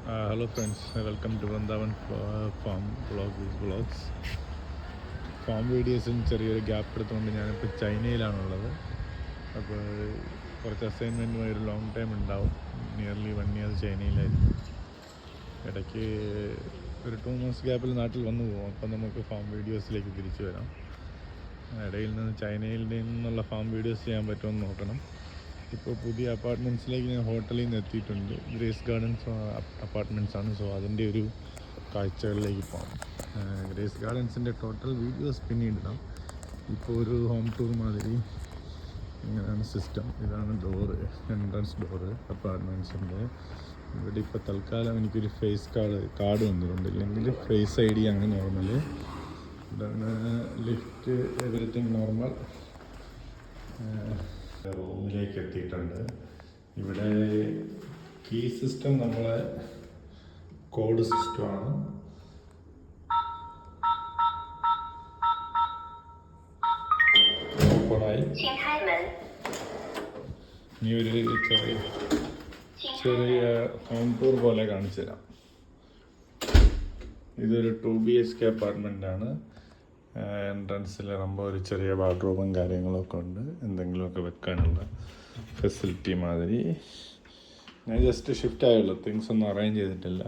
Hello friends, welcome to Vrindavan farm vlogs. Farm വീഡിയോസും ചെറിയൊരു gap എടുത്തുകൊണ്ട് ഞാനിപ്പോൾ ചൈനയിലാണുള്ളത്. അപ്പോൾ കുറച്ച് അസൈൻമെൻറ്റുമായി ഒരു ലോങ് ടൈം ഉണ്ടാവും. നിയർലി 1 ഇയർ ചൈനയിലായിരുന്നു. ഇടയ്ക്ക് ഒരു 2 months ഗ്യാപ്പിൽ നാട്ടിൽ വന്നു പോകും. അപ്പം നമുക്ക് ഫാം വീഡിയോസിലേക്ക് തിരിച്ചു വരാം. ഇടയിൽ നിന്ന് ചൈനയിൽ നിന്നുള്ള ഫാം വീഡിയോസ് ചെയ്യാൻ പറ്റുമെന്ന് നോക്കണം. ഇപ്പോൾ പുതിയ അപ്പാർട്ട്മെൻറ്റ്സിലേക്ക് ഞാൻ ഹോട്ടലിൽ നിന്ന് എത്തിയിട്ടുണ്ട്. ഗ്രേസ് ഗാർഡൻസ് അപ്പാർട്ട്മെൻറ്റ്സ് ആണ്. സോ അതിൻ്റെ ഒരു കാഴ്ചകളിലേക്ക് പോകാം. ഗ്രേസ് ഗാർഡൻസിൻ്റെ ടോട്ടൽ വീഡിയോസ് പിന്നീട് ഇടാം. ഇപ്പോൾ ഒരു ഹോം ടൂർ മാതിരി ഇങ്ങനെയാണ് സിസ്റ്റം. ഇതാണ് ഡോറ്, എൻട്രൻസ് ഡോറ് അപ്പാർട്ട്മെൻറ്റ്സിൻ്റെ. ഇവിടെ ഇപ്പോൾ തൽക്കാലം എനിക്കൊരു ഫേസ് കാർഡ് വന്നിട്ടുണ്ട്, ഇല്ലെങ്കിൽ ഫേസ് ID ആണ് നോർമൽ. ഇതാണ് ലിഫ്റ്റ്, എവറിത്തിങ് നോർമൽ. റൂമിലേക്ക് എത്തിയിട്ടുണ്ട്. ഇവിടെ കീ സിസ്റ്റം നമ്മളെ കോഡ് സിസ്റ്റമാണ്. ഓപ്പണായി. ഇനി ഒരു ചെറിയ ഹോം ടൂർ പോലെ കാണിച്ചു തരാം. ഇതൊരു 2 BHK അപ്പാർട്ട്മെൻ്റാണ്. എൻട്രൻസിൽ നമ്മൾ ഒരു ചെറിയ വാർഡ്രോബും കാര്യങ്ങളൊക്കെ ഉണ്ട്, എന്തെങ്കിലുമൊക്കെ വെക്കാനുള്ള ഫെസിലിറ്റി മാതിരി. ഞാൻ ജസ്റ്റ് ഷിഫ്റ്റ് ആയുള്ളൂ, തിങ്സ് ഒന്നും അറേഞ്ച് ചെയ്തിട്ടില്ല.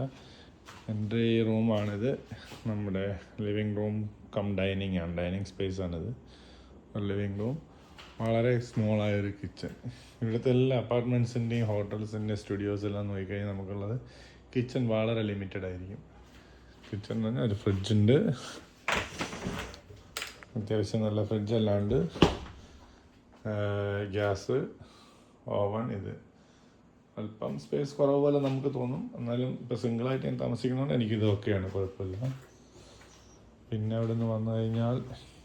എൻ്റെ ഈ റൂമാണിത്. നമ്മുടെ ലിവിങ് റൂം കം ഡൈനിങ് ആണ്, ഡൈനിങ് സ്പേസ് ആണിത്. ലിവിങ് റൂം, വളരെ സ്മോളായൊരു കിച്ചൺ. ഇവിടുത്തെ എല്ലാ അപ്പാർട്ട്മെൻറ്റ്സിൻ്റെയും ഹോട്ടൽസിൻ്റെ സ്റ്റുഡിയോസ് എല്ലാം നോക്കിക്കഴിഞ്ഞാൽ നമുക്കുള്ളത് കിച്ചൺ വളരെ ലിമിറ്റഡ് ആയിരിക്കും. കിച്ചൺ എന്ന് പറഞ്ഞാൽ ഒരു ഫ്രിഡ്ജുണ്ട്, അത്യാവശ്യം നല്ല ഫ്രിഡ്ജ്, അല്ലാണ്ട് ഗ്യാസ്, ഓവൻ. ഇത് അല്പം സ്പേസ് കുറവ് പോലെ നമുക്ക് തോന്നും, എന്നാലും ഇപ്പോൾ സിംഗിളായിട്ട് ഞാൻ താമസിക്കുന്നതുകൊണ്ട് എനിക്കിത് ഓക്കെയാണ്, കുഴപ്പമില്ല. പിന്നെ അവിടെ നിന്ന് വന്നു കഴിഞ്ഞാൽ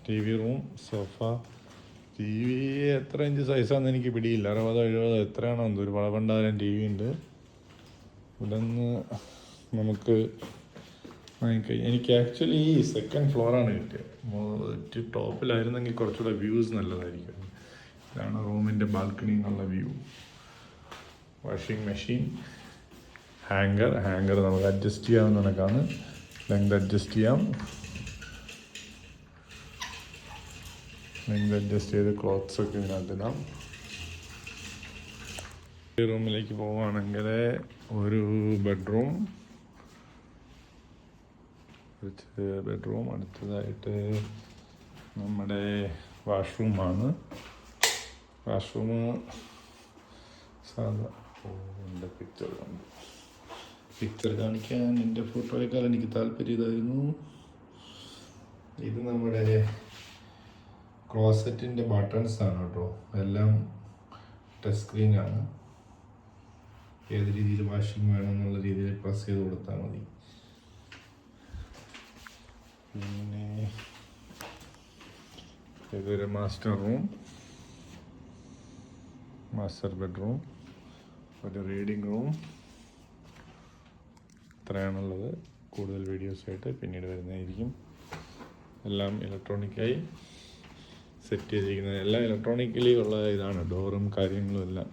TV റൂം, സോഫ. TV എത്ര ഇഞ്ച് സൈസാണെന്ന് എനിക്ക് പിടിയില്ല, 60-70 എത്രയാണോ എന്തോ, ഒരു വളവണ്ടാരം TV ഉണ്ട്. ഇവിടെ നിന്ന് നമുക്ക് എനിക്ക് ആക്ച്വലി ഈ 2nd ഫ്ലോറാണ് കിട്ടിയത്. ടോപ്പിലായിരുന്നെങ്കിൽ കുറച്ചുകൂടെ വ്യൂസ് നല്ലതായിരിക്കും. ഇതാണ് റൂമിൻ്റെ ബാൽക്കണി എന്നുള്ള വ്യൂ. വാഷിംഗ് മെഷീൻ, ഹാങ്കർ നമുക്ക് അഡ്ജസ്റ്റ് ചെയ്യാവുന്ന കണക്കാണ്. ലെങ്ത് അഡ്ജസ്റ്റ് ചെയ്യാം. ലെങ്ത് അഡ്ജസ്റ്റ് ചെയ്ത് ക്ലോത്ത്സ് ഒക്കെ ഇതിനകത്തിടാം. ഈ റൂമിലേക്ക് പോവുകയാണെങ്കിൽ ഒരു ബെഡ്റൂം, അടുത്തതായിട്ട് നമ്മുടെ വാഷ്റൂമാണ്. വാഷ്റൂം സാധാ എൻ്റെ പിക്ചർ കാണിക്കാൻ എൻ്റെ ഫോട്ടോയേക്കാൾ എനിക്ക് താല്പര്യം ഇതായിരുന്നു. ഇത് നമ്മുടെ ക്ലോസറ്റിൻ്റെ ബട്ടൺസ് ആണ് കേട്ടോ, എല്ലാം ടച്ച് സ്ക്രീനാണ്. ഏത് രീതിയിൽ വാഷിംഗ് വേണമെന്നുള്ള രീതിയിൽ പ്രസ് ചെയ്ത് കൊടുത്താൽ മതി. പിന്നെ ഇതൊരു മാസ്റ്റർ ബെഡ്റൂം, ഒരു റീഡിംഗ് റൂം. ഇത്രയാണുള്ളത്. കൂടുതൽ വീഡിയോസായിട്ട് പിന്നീട് വരുന്നതായിരിക്കും. എല്ലാം ഇലക്ട്രോണിക്കായി സെറ്റ് ചെയ്തിരിക്കുന്നത്, എല്ലാം ഇലക്ട്രോണിക്കലി ഉള്ള ഇതാണ്. ഡോറും കാര്യങ്ങളും എല്ലാം